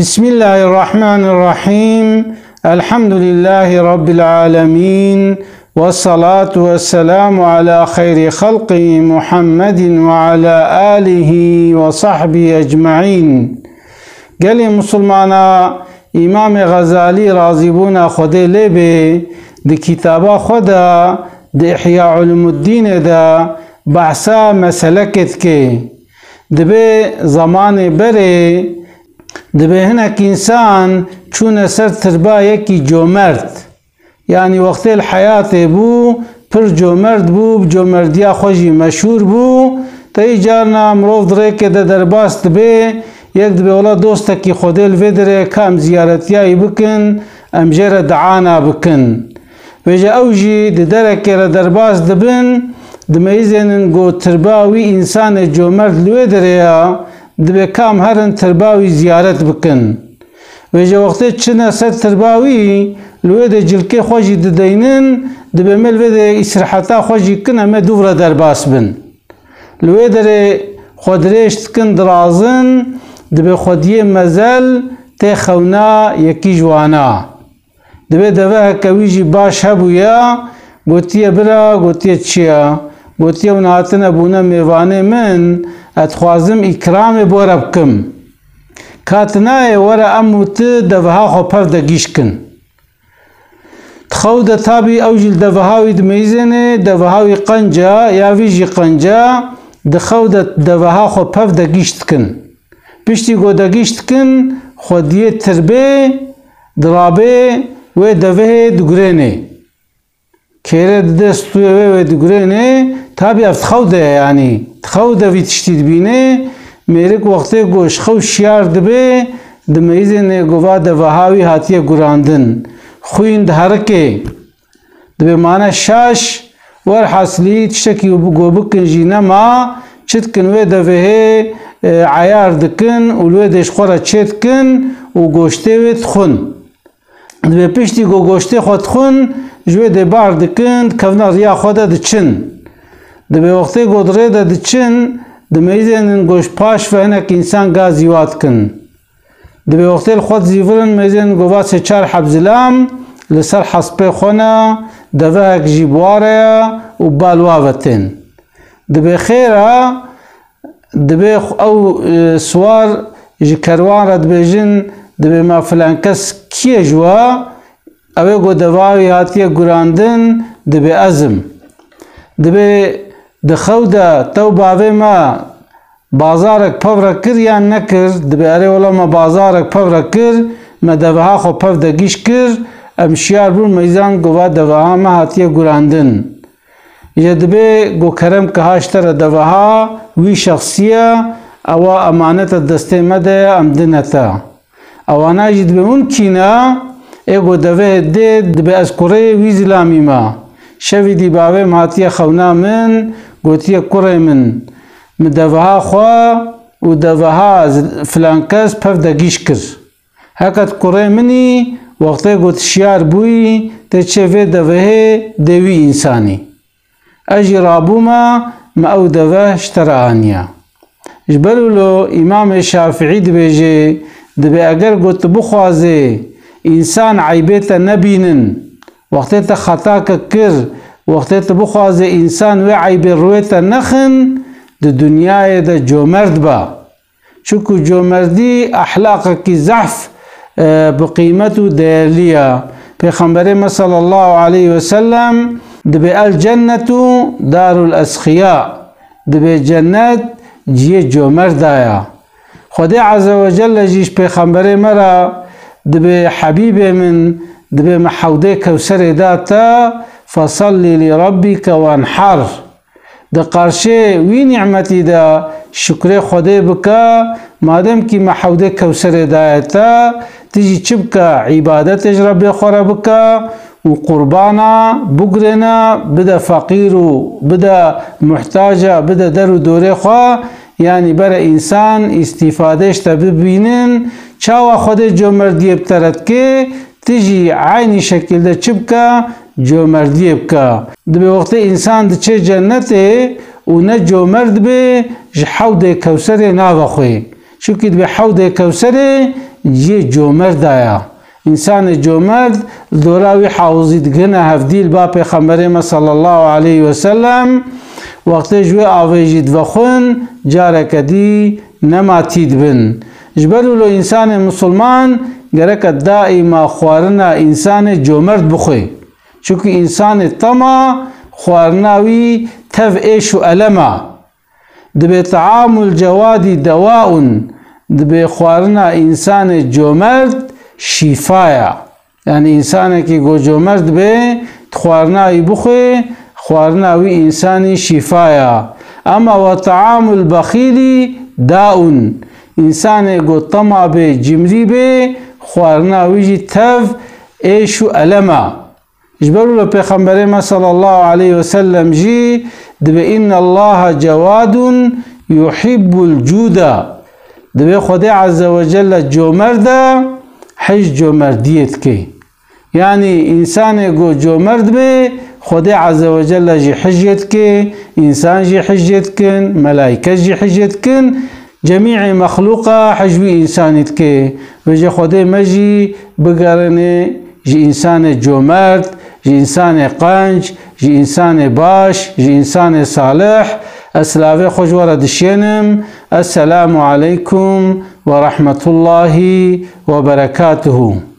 بسم الله الرحمن الرحيم. الحمد لله رب العالمين، والصلاة والسلام على خير خلقه محمد وعلى آله وصحبه أجمعين. قال مسلمانا امام غزالي راضيبونا خده لبه دي كتابا خدا دي احياء علم الدين دا بحثا مسلكت که دبه زمان بره دبه هناك انسان چون سر تربا یکی جومرد، يعني وقت الحياة بو پر جومرد بو، جومردیا خوشی مشهور بو. تا جارنا مروف دره که ده درباست به یک دبه اولا دوستا کی خودل ودره کام زیارتیایی بکن امجر دعانا بکن ویجا اوجی ده دره که درباست دبن دمیزنن گو ترباوی انسان جومرد لوی دره دبه کام هرن ترباوی زیارت بکن ویجا وقتی چنه سر ترباوی لوی ده جلکه خوشی ددینن دبه مل وده اسرحتا خوشی کن همه دوباره درباست بن لوی دره خودریشت کن درازن دبه خودیه مزل تی خونا یکی جوانا دبه دوه کویجی باش هبویا گوتیه برا گوتیه چیا گوتیه ونهاتن ابونا میوانه من اتخوازم اکرام بورا بکم کاتنای ورا اموت دوها خو پر دگیش کن تخو ده تابی اوجل دوهاوی دمیزنه دوهاوی قنجا یا ویجی قنجا دخو ده دوها خو پر دگیشت کن پشتی گو دگیشت کن خودیه تربه درابه و دوه دگرینه کهره دستوی و دگرینه تابی افت خو ده یعنی تخو ده وی تشتید بینه میرک وقتی گوش خو شیار دبه دمیزنه گوه دوهاوی هاتیه گراندن خوین ده هرکه دبه مانا شاش ور حاصلی تشتکی گو بکن جینه ما چت کن و دوه عیار دکن و لوی دشخورا چت کن و گوشته و تخون دبه پشتی گو گوشته خود خون جوی ده بار دکن کفنا ریا خوده دچن دبه وقتی گو دره ده دچن دمیزن گوش پاش و هنک انسان گاز زیواد کن دبه وقتی خود زیورن میزن گو واسه چار حبزلام لسر حسبه خونه دوه اک جیبواره و بالواوتن دبه خیره دبه او سوار جی کروان رد بیجن دبه ما فلان کس کیه جوا اوه گو دواوی هاتیه گراندن دبه ازم دبه دخو ده تو باوه ما بازارک پورا کر یا نکر دبه اره ولا ما بازارک پورا کر ما دوه ها خو پور دگیش کر امشیار برون میزان گوه دوه ها ما هاتیه گراندن یا دبه گو کرم که هاشتر دوه ها وی شخصیه او امانت دسته مده امدنتا اوانا جد به ممکنه ایگو دوه ده دبه از کره وی زلامی ما شوی دی باوه ماتیه خونا من گوتیه کره من مدوه ها خواه و دوه ها فلان کس پف دگیش کر هکت کره منی وقتی گوت شیار بوی ته چه وی دوه دوی انسانی اجی رابو ما او دوه اشترانیا جبرولو امام شافعی دبیجه دبی اگر گوت بخوازه انسان عیبیت نبینن وقتی تا خطا کر وقتی تا بخوازه انسان و عیب رویت نخن د دنیای دا جومرد با چونکو جومردی احلاق کی ضعف بقیمتو دیرلیا پیغمبر صلی الله علیه وسلم دبی الجنتو دار الاسخیاء دبی جنت جیه جومرد آیا خدا عز وجل جیش پیغمبر مرا دبی حبیب من دبی محوده کوسر داتا فصلی لربک وانحر ده قرشه وی نعمتی ده شکر خدا بکا مادم کی محوده کوسر دایتا تیجی چبکا عبادت اجرب خورا بکا و قربانا بگرنا بدا فقیر و بدا محتاجه بدا در و دوره خواه یعنی برای انسان استفادهش تا ببینن چاوا خود جومردی بترد که تیجی عینی شکل ده چبکا جومردی بکا دبی وقت انسان ده چه جنته و نه جومرد به حوض کوثر ناوخوی چونکه به حوض کوثر جي جومرد آیا انسان جومرد دوراوی حوزید گنه هفدیل با پیغمبر صلی الله علیه وسلم وقت جوی آویجید و خون جاره کدی نماتید بن جبرو لو انسان مسلمان گرک دائما خوارنا انسان جومرد بخوی چونکه انسان طمع خوارناوی تف ایش و علما دبی طعام الجواد دواء دبی خوارنا انسان جومرد شفایا يعني انسان کی گو جومرد به خوارناوی بخوی خوارناوی انسانی شفایا اما وطعام البخيل داء انسان گو طمع به جمری به خوارناوی جی تف ایشو علما اجبروا له پیغمبر صلی الله علیه وسلم جی دبه ان الله جواد يحب الجود دبه خدا عز وجل جومرد حج جومردیت کی يعني انسان گو جومرد به خدا عز وجل جي حجت كي انسان جي حجت كن ملائكه جي حجت كن جميع مخلوقه حجوي انسانت كي وجي خدا مجي بقرني جي انسان جومرد جي انسان قنج جي انسان باش جي انسان صالح اسلاوي خوش ورد الشنم السلام عليكم ورحمه الله وبركاته